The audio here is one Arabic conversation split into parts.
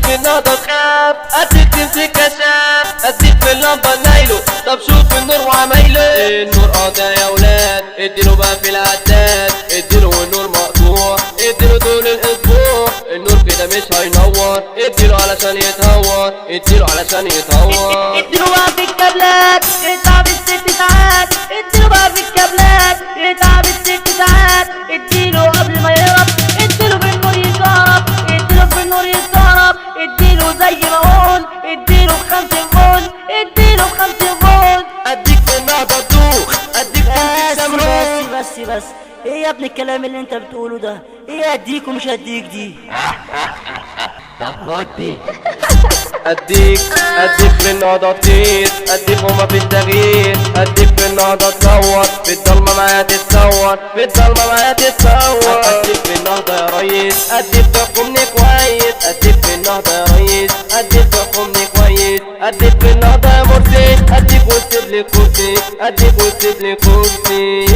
في النهضة تخاف، اديك تمسك كشاف، اديك في اللمبة نايله. طب شوف النور وعمايله، النور قاطع يا ولاد، اديله بقى في العداد، اديله والنور مقطوع، اديله طول الاسبوع، النور كده مش هينور، اديله علشان يتهور، اديله علشان يتهور. اديله بقى في الكابلات يتعب الست ساعات، اديله بقى في الكابلات يتعب الست ساعات، اديله قبل ما يهرب، اديله بالنور يتهرب، اديله بالنور يتهرب، اديله زي ما اقول، اديله ب5 فولت، اديله ب5 فولت. اديك في النهضة تدوخ، اديك تمسك شمروخ. بس ايه يا ابني الكلام اللي انت بتقوله ده؟ ايه اديك ومش اديك دي؟ اديك في النهضة تطير، اديك وما في التغيير، اديك في النهضة تصور، في الضلمة معايا تتصور، في الضلمة معايا تتصور. اديك في النهضة يا ريس، اديك تحكمني كويس، اديك في النهضة يا ريس، اديك تحكمني كويس، اديك في النهضة يا مرسي، اديك واسيب لي كرسي، اديك واسيب لي كرسي.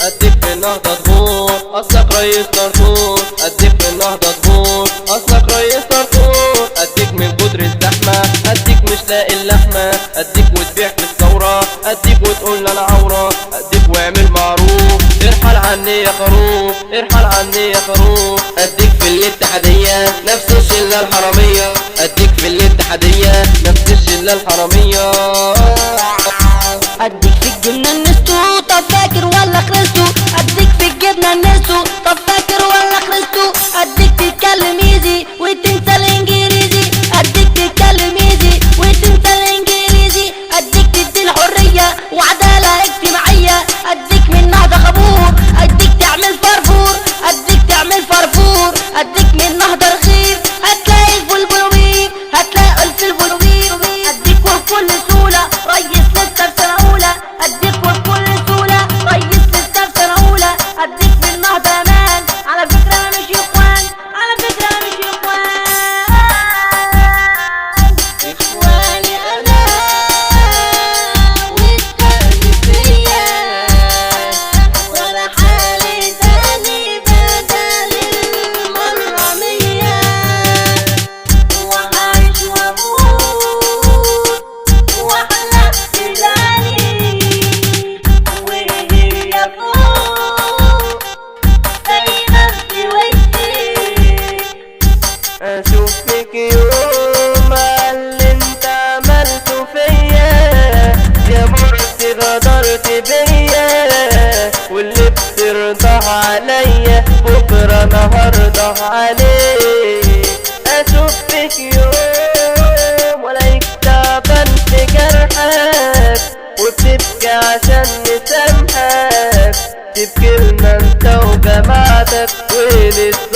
اديك في النهضة تغور، اصلك ريس طرطور، اديك في النهضة تغور، اصلك ريس طرطور. اديك من كتر الزحمة، اديك مش لاقي اللحمة، اديك وتبيع في الثورة، اديك وتقول انا عورة، اديك واعمل معروف، ارحل عني يا خروف، ارحل عني يا خروف. اديك في الاتحادية نفس الشلة الحرامية، اديك في الاتحادية نفس الشلة الحرامية. اديك في الجبنة النستو، طب فاكر ولا خرستو؟ اديك في الجبنة النستو، طب فاكر ولا خرستو؟ اديك تتكلم ايزي وتنسى الانجليزي، اديك تتكلم ايزي وتنسى الانجليزي، اديك تدي الحرية وعدالة اجتماعية، اديك من نهضة خبور، اديك تعمل فرفور، اديك تعمل فرفور، اديك من نهضة رخيص، هتلاقي الفلفل، هتلاقي الفلفل، اديك وبكل سهولة ريس لسه في سنة أولى، اديك وبكل سهولة ريس لسه في سنة أولى، اديك في النهضة امان. على فكرة انا مش اخوان، على فكرة انا مش اخوان، اخواني انا والتاني فيا، وانا حالي تاني بدل المرة 100، وعايش واموت واحلى بلالي، وهي فوق دايما في وشي. اشوفك يوم اللي انت عملته فيا، يا مرسي غدرت بيا، واللي بترضى عليا بكره انا هرضى عليك. اشوفك يوم ولاقيك تعبان في جرحك، وبتبكي عشان نسامحك، تبكي لنا انت وجماعتك ولسه